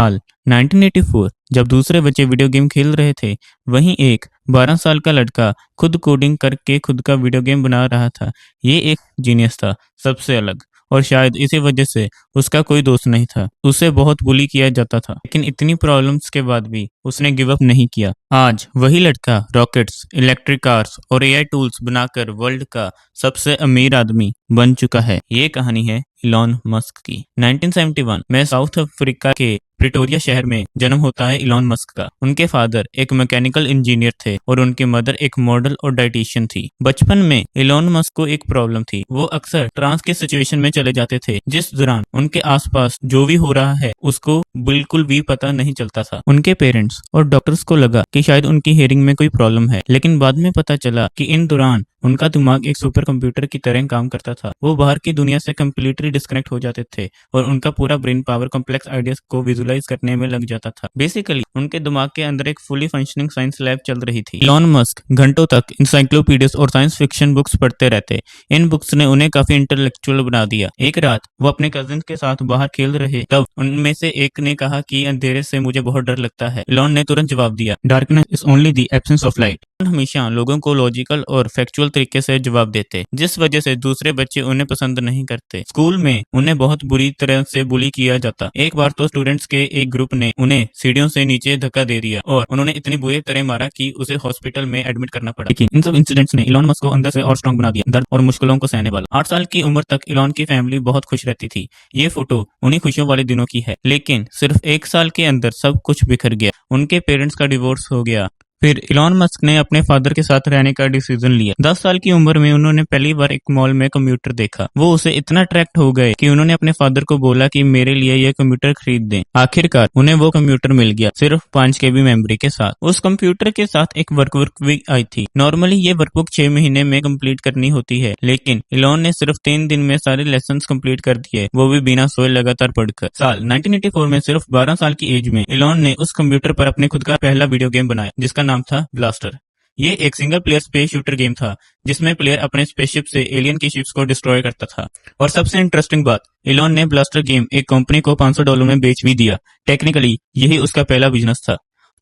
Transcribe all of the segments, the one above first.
साल 1984 जब दूसरे बच्चे वीडियो गेम खेल रहे थे, वहीं एक 12 साल का लड़का खुद कोडिंग करके खुद का वीडियो गेम बना रहा था। ये एक जीनियस था, सबसे अलग, और शायद इसी वजह से उसका कोई दोस्त नहीं था। उसे बहुत बुली किया जाता था, लेकिन इतनी प्रॉब्लम्स के बाद भी उसने गिव अप नहीं किया। आज वही लड़का रॉकेट्स, इलेक्ट्रिक कार्स और एआई टूल्स बनाकर वर्ल्ड का सबसे अमीर आदमी बन चुका है। ये कहानी है इलॉन मस्क की। 1971 में साउथ अफ्रीका के प्रिटोरिया शहर में जन्म होता है इलॉन मस्क का। उनके फादर एक मैकेनिकल इंजीनियर थे और उनकी मदर एक मॉडल और डाइटिशियन थी। बचपन में इलॉन मस्क को एक प्रॉब्लम थी। वो अक्सर ट्रांस के सिचुएशन में चले जाते थे, जिस दौरान उनके आसपास जो भी हो रहा है उसको बिल्कुल भी पता नहीं चलता था। उनके पेरेंट्स और डॉक्टर्स को लगा कि शायद उनकी हियरिंग में कोई प्रॉब्लम है, लेकिन बाद में पता चला कि इन दौरान उनका दिमाग एक सुपर कंप्यूटर की तरह काम करता था। वो बाहर की दुनिया से कम्प्लीटली डिस्कनेक्ट हो जाते थे और उनका पूरा ब्रेन पावर कॉम्प्लेक्स आइडियाज को विजुलाइज करने में लग जाता था। बेसिकली उनके दिमाग के अंदर एक फुली फंक्शनिंग साइंस लैब चल रही थी। इलॉन मस्क घंटों तक इंसाइक्लोपीडियाज और साइंस फिक्शन बुक्स पढ़ते रहते। इन बुक्स ने उन्हें काफी इंटेलेक्चुअल बना दिया। एक रात वो अपने कजिन के साथ बाहर खेल रहे, तब उनमें से एक ने कहा कि अंधेरे से मुझे बहुत डर लगता है। इलॉन ने तुरंत जवाब दिया, darkness is only the absence of light. हमेशा लोगों को लॉजिकल और फैक्चुअल तरीके से जवाब देते, जिस वजह से दूसरे बच्चे उन्हें पसंद नहीं करते। स्कूल में उन्हें बहुत बुरी तरह से बुली किया जाता। एक बार तो स्टूडेंट्स के एक ग्रुप ने उन्हें सीढ़ियों से नीचे धक्का दे दिया और उन्होंने इतनी बुरी तरह मारा कि उसे हॉस्पिटल में एडमिट करना पड़ा। लेकिन इन सब इंसिडेंट्स ने इलॉन मस्क को अंदर से और स्ट्रॉन्ग बना दिया, दर्द और मुश्किलों को सहने वाला। 8 साल की उम्र तक इलॉन की फैमिली बहुत खुश रहती थी। ये फोटो उन्हीं खुशियों वाले दिनों की है। लेकिन सिर्फ 1 साल के अंदर सब कुछ बिखर गया। उनके पेरेंट्स का डिवोर्स हो गया। फिर इलॉन मस्क ने अपने फादर के साथ रहने का डिसीजन लिया। 10 साल की उम्र में उन्होंने पहली बार एक मॉल में कंप्यूटर देखा। वो उसे इतना अट्रैक्ट हो गए कि उन्होंने अपने फादर को बोला कि मेरे लिए यह कंप्यूटर खरीद दें। आखिरकार उन्हें वो कंप्यूटर मिल गया, सिर्फ 5 KB मेमोरी के साथ। उस कंप्यूटर के साथ एक वर्कबुक भी आई थी। नॉर्मली ये वर्कबुक 6 महीने में कंप्लीट करनी होती है, लेकिन इलॉन ने सिर्फ 3 दिन में सारे लेसन कंप्लीट कर दिए, वो भी बिना सोए लगातार पढ़कर। साल 1984 में सिर्फ 12 साल की एज में इलॉन ने उस कंप्यूटर पर अपने खुद का पहला वीडियो गेम बनाया, जिसका नाम था ब्लास्टर। ये एक single player space shooter game था, जिसमें प्लेयर अपने स्पेसशिप से एलियन की शिप्स को डिस्ट्रॉय करता था। और सबसे इंटरेस्टिंग बात, इलॉन ने ब्लास्टर गेम एक कंपनी को $500 में बेच भी दिया। टेक्निकली यही उसका पहला बिजनेस था।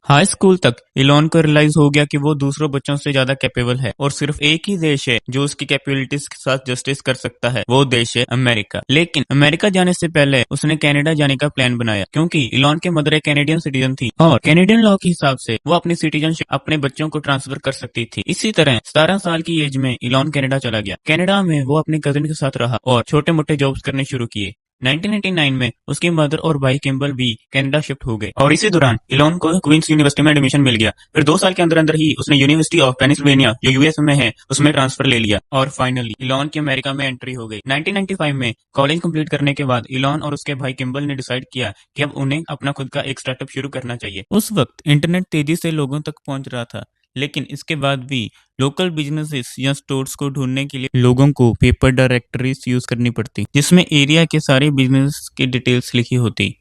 हाई स्कूल तक इलॉन को रियलाइज हो गया कि वो दूसरों बच्चों से ज्यादा कैपेबल है और सिर्फ एक ही देश है जो उसकी कैपेबिलिटीज के साथ जस्टिस कर सकता है, वो देश है अमेरिका। लेकिन अमेरिका जाने से पहले उसने कनाडा जाने का प्लान बनाया, क्योंकि इलॉन की मदर एक कैनेडियन सिटीजन थी और कैनेडियन लॉ के हिसाब से वो अपनी सिटीजनशिप अपने बच्चों को ट्रांसफर कर सकती थी। इसी तरह 17 साल की एज में इलॉन कनाडा चला गया। कनाडा में वो अपने कजिन के साथ रहा और छोटे मोटे जॉब्स करने शुरू किए। 1999 में उसकी मदर और भाई किम्बल भी कनाडा शिफ्ट हो गए और इसी दौरान इलॉन को क्वींस यूनिवर्सिटी में एडमिशन मिल गया। फिर 2 साल के अंदर अंदर ही उसने यूनिवर्सिटी ऑफ पेनिसिल्वेनिया, जो यूएस में है, उसमें ट्रांसफर ले लिया और फाइनली इलॉन की अमेरिका में एंट्री हो गई। 1995 में कॉलेज कंप्लीट करने के बाद इलॉन और उसके भाई किम्बल ने डिसाइड किया कि अब उन्हें अपना खुद का एक स्टार्टअप शुरू करना चाहिए। उस वक्त इंटरनेट तेजी से लोगों तक पहुंच रहा था, लेकिन इसके बाद भी लोकल बिजनेसेस या स्टोर्स को ढूंढने के लिए लोगों को पेपर डायरेक्टरीज यूज करनी पड़ती, जिसमें एरिया के सारे बिजनेस की डिटेल्स लिखी होती।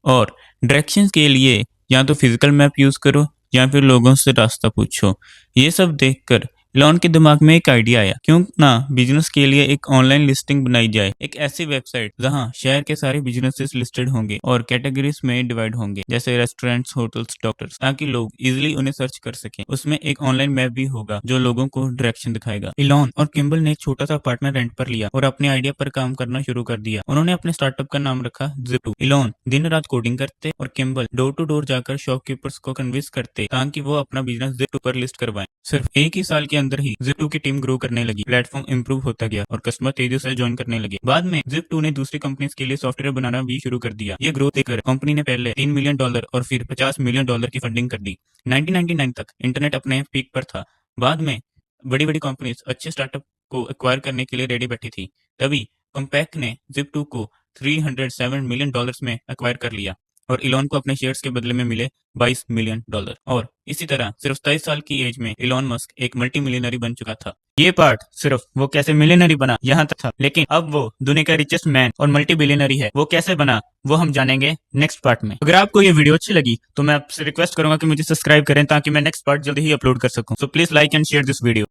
और डायरेक्शंस के लिए या तो फिजिकल मैप यूज करो या फिर लोगों से रास्ता पूछो। ये सब देखकर इलॉन के दिमाग में एक आइडिया आया, क्यों ना बिजनेस के लिए एक ऑनलाइन लिस्टिंग बनाई जाए। एक ऐसी वेबसाइट जहां शहर के सारे बिजनेसेस लिस्टेड होंगे और कैटेगरीज में डिवाइड होंगे, जैसे रेस्टोरेंट्स, होटल्स, डॉक्टर्स, ताकि लोग इजीली उन्हें सर्च कर सकें। उसमें एक ऑनलाइन मैप भी होगा जो लोगों को डायरेक्शन दिखाएगा। इलॉन और किम्बल ने एक छोटा सा अपार्टमेंट रेंट पर लिया और अपने आइडिया पर काम करना शुरू कर दिया। उन्होंने अपने स्टार्टअप का नाम रखा Zip2। इलॉन दिन रात कोडिंग करते और किम्बल डोर टू डोर जाकर शॉपकीपर्स को कन्विंस करते ताकि वो अपना बिजनेस Zip2 पर लिस्ट करवाएं। सिर्फ एक ही साल के अंदर ही Zip2 की टीम ग्रो करने लगी, प्लेटफॉर्म इंप्रूव होता गया और कस्टमर तेजी से ज्वाइन करने लगे। बाद में Zip2 ने दूसरी कंपनीज के लिए सॉफ्टवेयर बनाना भी शुरू कर दिया। ये ग्रोथ देखकर कंपनी ने पहले $3 मिलियन और फिर $50 मिलियन की फंडिंग कर दी। 1999 तक इंटरनेट अपने पीक पर था। बाद में बड़ी बड़ी कंपनीज अच्छे स्टार्टअप को एक्वायर करने के लिए रेडी बैठी थी। तभी कॉम्पैक्ट ने Zip2 को $307 मिलियन में एक्वायर कर लिया और इलॉन को अपने शेयर्स के बदले में मिले $22 मिलियन। और इसी तरह सिर्फ 27 साल की एज में इलॉन मस्क एक मल्टी मिलियनरी बन चुका था। ये पार्ट सिर्फ वो कैसे मिलियनरी बना यहाँ तक था, लेकिन अब वो दुनिया का रिचेस्ट मैन और मल्टी बिलियनरी है। वो कैसे बना वो हम जानेंगे नेक्स्ट पार्ट में। अगर आपको ये वीडियो अच्छी लगी तो मैं आपसे रिक्वेस्ट करूंगा कि मुझे सब्सक्राइब करें ताकि मैं नेक्स्ट पार्ट जल्दी ही अपलोड कर सकूं। So please like and share this video.